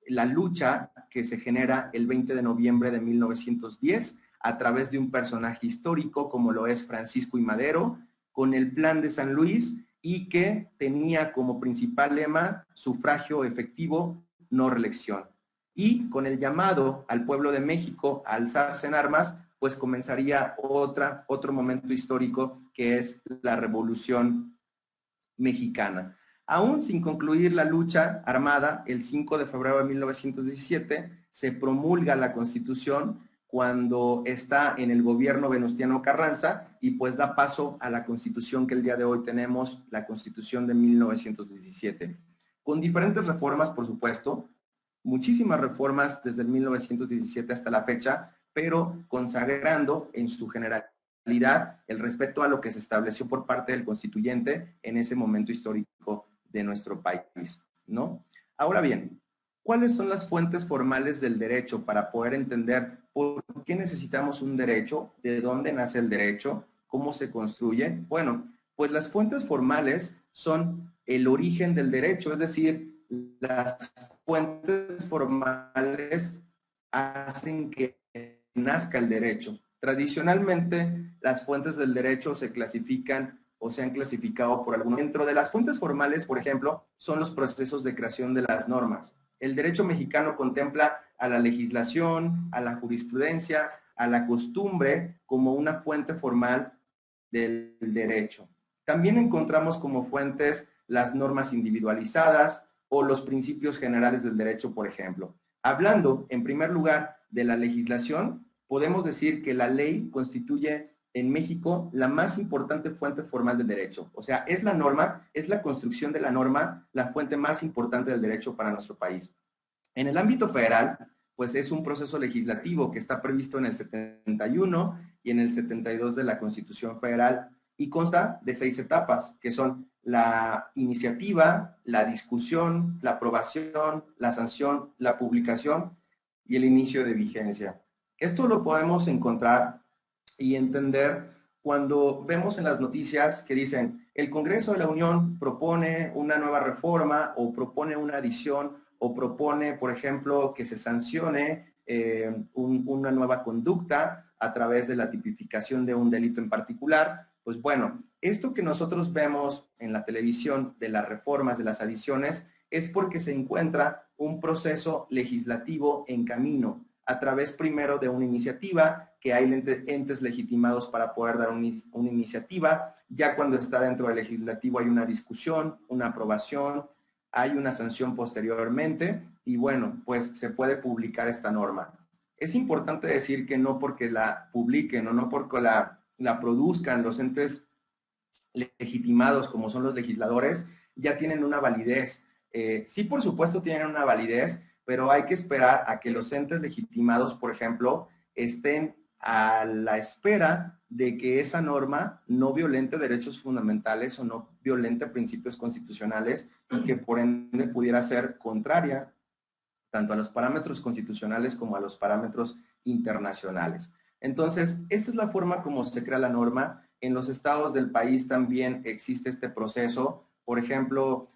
la lucha que se genera el 20 de noviembre de 1910 a través de un personaje histórico como lo es Francisco I. Madero, con el Plan de San Luis, y que tenía como principal lema sufragio efectivo, no reelección. Y con el llamado al pueblo de México a alzarse en armas, pues comenzaría otro momento histórico, que es la Revolución Mexicana. Aún sin concluir la lucha armada, el 5 de febrero de 1917 se promulga la Constitución, cuando está en el gobierno Venustiano Carranza, y pues da paso a la Constitución que el día de hoy tenemos, la Constitución de 1917. Con diferentes reformas, por supuesto, muchísimas reformas desde el 1917 hasta la fecha, pero consagrando en su generalidad el respeto a lo que se estableció por parte del constituyente en ese momento histórico de nuestro país, ¿no? Ahora bien, ¿cuáles son las fuentes formales del derecho para poder entender por qué necesitamos un derecho, de dónde nace el derecho, ¿Cómo se construye? Bueno, pues las fuentes formales son el origen del derecho, es decir, las fuentes formales hacen que nazca el derecho. Tradicionalmente, las fuentes del derecho se clasifican o se han clasificado por algunos. Dentro de las fuentes formales, por ejemplo, son los procesos de creación de las normas. El derecho mexicano contempla a la legislación, a la jurisprudencia, a la costumbre como una fuente formal del derecho. También encontramos como fuentes las normas individualizadas o los principios generales del derecho, por ejemplo. Hablando, en primer lugar, de la legislación, podemos decir que la ley constituye en México la más importante fuente formal del derecho. O sea, es la norma, es la construcción de la norma, la fuente más importante del derecho para nuestro país. En el ámbito federal, pues es un proceso legislativo que está previsto en el 71 y en el 72 de la Constitución Federal y consta de 6 etapas, que son la iniciativa, la discusión, la aprobación, la sanción, la publicación y el inicio de vigencia. Esto lo podemos encontrar y entender cuando vemos en las noticias que dicen el Congreso de la Unión propone una nueva reforma o propone una adición o propone, por ejemplo, que se sancione una nueva conducta a través de la tipificación de un delito en particular. Pues bueno, esto que nosotros vemos en la televisión de las reformas, de las adiciones, es porque se encuentra un proceso legislativo en camino a través primero de una iniciativa, que hay entes legitimados para poder dar una iniciativa. Ya cuando está dentro del legislativo hay una discusión, una aprobación, hay una sanción posteriormente y bueno, pues se puede publicar esta norma. Es importante decir que no porque la publiquen o no porque la produzcan los entes legitimados como son los legisladores, ya tienen una validez. Sí, por supuesto, tienen una validez, pero hay que esperar a que los entes legitimados, por ejemplo, estén a la espera de que esa norma no violente derechos fundamentales o no violente principios constitucionales y que por ende pudiera ser contraria tanto a los parámetros constitucionales como a los parámetros internacionales. Entonces, esta es la forma como se crea la norma. En los estados del país también existe este proceso. Por ejemplo,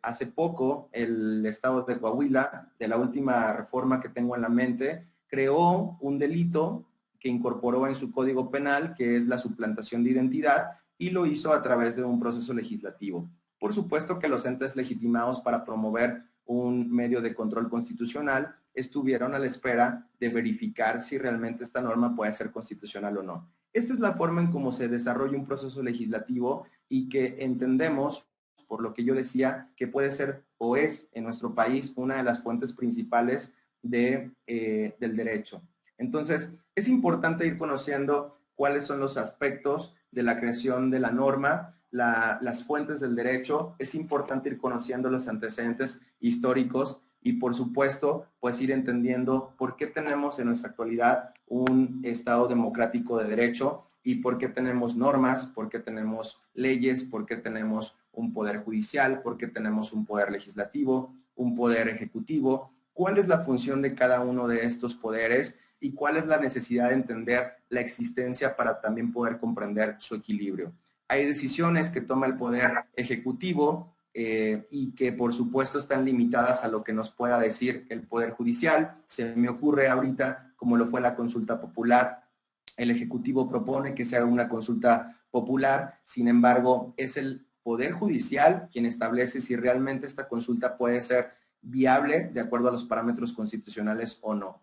hace poco el estado de Coahuila, de la última reforma que tengo en la mente, creó un delito que incorporó en su código penal, que es la suplantación de identidad, y lo hizo a través de un proceso legislativo. Por supuesto que los entes legitimados para promover un medio de control constitucional estuvieron a la espera de verificar si realmente esta norma puede ser constitucional o no. Esta es la forma en cómo se desarrolla un proceso legislativo y que entendemos, por lo que yo decía, que puede ser o es en nuestro país una de las fuentes principales del derecho. Entonces, es importante ir conociendo cuáles son los aspectos de la creación de la norma, las fuentes del derecho. Es importante ir conociendo los antecedentes históricos y, por supuesto, pues ir entendiendo por qué tenemos en nuestra actualidad un Estado democrático de derecho y por qué tenemos normas, por qué tenemos leyes, por qué tenemos un poder judicial, por qué tenemos un poder legislativo, un poder ejecutivo, cuál es la función de cada uno de estos poderes y cuál es la necesidad de entender la existencia para también poder comprender su equilibrio. Hay decisiones que toma el poder ejecutivo y que por supuesto están limitadas a lo que nos pueda decir el poder judicial. Se me ocurre ahorita, como lo fue la consulta popular, el ejecutivo propone que se haga una consulta popular, sin embargo es el poder judicial quien establece si realmente esta consulta puede ser viable de acuerdo a los parámetros constitucionales o no.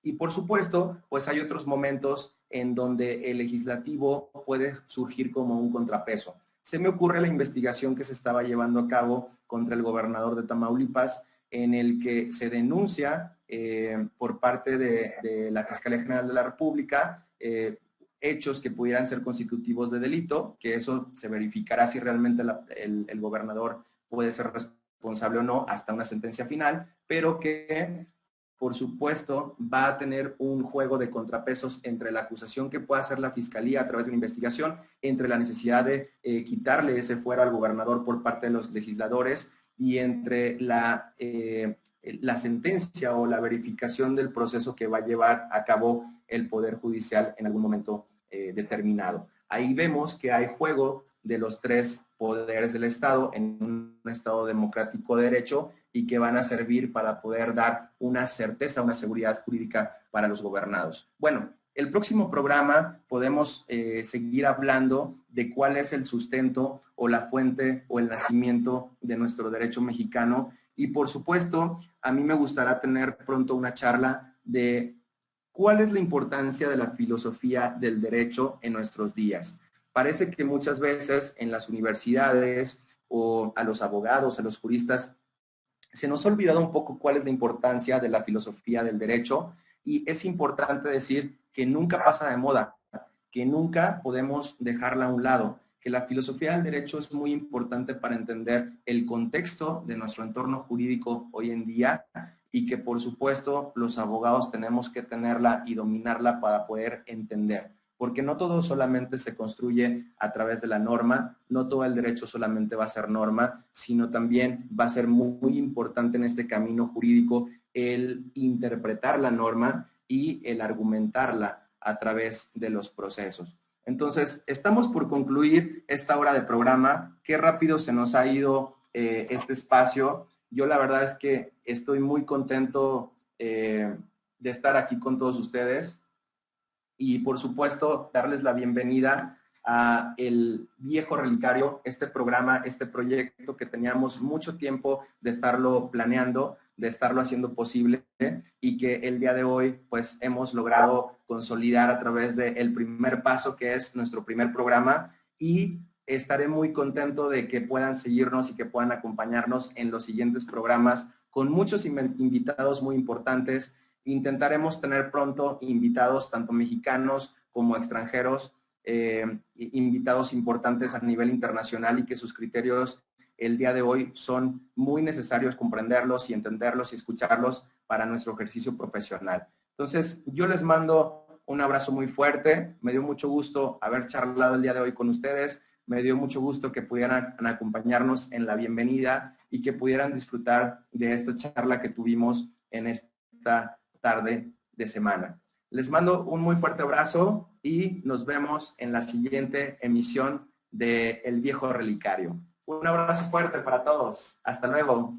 Y por supuesto, pues hay otros momentos en donde el legislativo puede surgir como un contrapeso. Se me ocurre la investigación que se estaba llevando a cabo contra el gobernador de Tamaulipas, en el que se denuncia por parte de la Fiscalía General de la República hechos que pudieran ser constitutivos de delito, que eso se verificará si realmente el gobernador puede ser responsable o no hasta una sentencia final, pero que por supuesto, va a tener un juego de contrapesos entre la acusación que pueda hacer la Fiscalía a través de una investigación, entre la necesidad de quitarle ese fuero al gobernador por parte de los legisladores y entre la sentencia o la verificación del proceso que va a llevar a cabo el Poder Judicial en algún momento determinado. ahí vemos que hay juego de los tres poderes del Estado en un Estado democrático de derecho y que van a servir para poder dar una certeza, una seguridad jurídica para los gobernados. Bueno, el próximo programa podemos seguir hablando de cuál es el sustento o la fuente o el nacimiento de nuestro derecho mexicano y por supuesto a mí me gustaría tener pronto una charla de cuál es la importancia de la filosofía del derecho en nuestros días. Parece que muchas veces en las universidades o a los abogados, a los juristas, se nos ha olvidado un poco cuál es la importancia de la filosofía del derecho y es importante decir que nunca pasa de moda, que nunca podemos dejarla a un lado, que la filosofía del derecho es muy importante para entender el contexto de nuestro entorno jurídico hoy en día y que por supuesto los abogados tenemos que tenerla y dominarla para poder entender. Porque no todo solamente se construye a través de la norma, no todo el derecho solamente va a ser norma, sino también va a ser muy importante en este camino jurídico el interpretar la norma y el argumentarla a través de los procesos. Entonces, estamos por concluir esta hora de programa. Qué rápido se nos ha ido este espacio. Yo la verdad es que estoy muy contento de estar aquí con todos ustedes. Y por supuesto darles la bienvenida a El Viejo Relicario, este programa, este proyecto que teníamos mucho tiempo de estarlo planeando, de estarlo haciendo posible y que el día de hoy pues hemos logrado consolidar a través del primer paso que es nuestro primer programa y estaré muy contento de que puedan seguirnos y que puedan acompañarnos en los siguientes programas con muchos invitados muy importantes. Intentaremos tener pronto invitados, tanto mexicanos como extranjeros, invitados importantes a nivel internacional y que sus criterios el día de hoy son muy necesarios comprenderlos y entenderlos y escucharlos para nuestro ejercicio profesional. Entonces, yo les mando un abrazo muy fuerte. Me dio mucho gusto haber charlado el día de hoy con ustedes. Me dio mucho gusto que pudieran acompañarnos en la bienvenida y que pudieran disfrutar de esta charla que tuvimos en esta tarde de semana. Les mando un muy fuerte abrazo y nos vemos en la siguiente emisión de El Viejo Relicario. Un abrazo fuerte para todos. Hasta luego.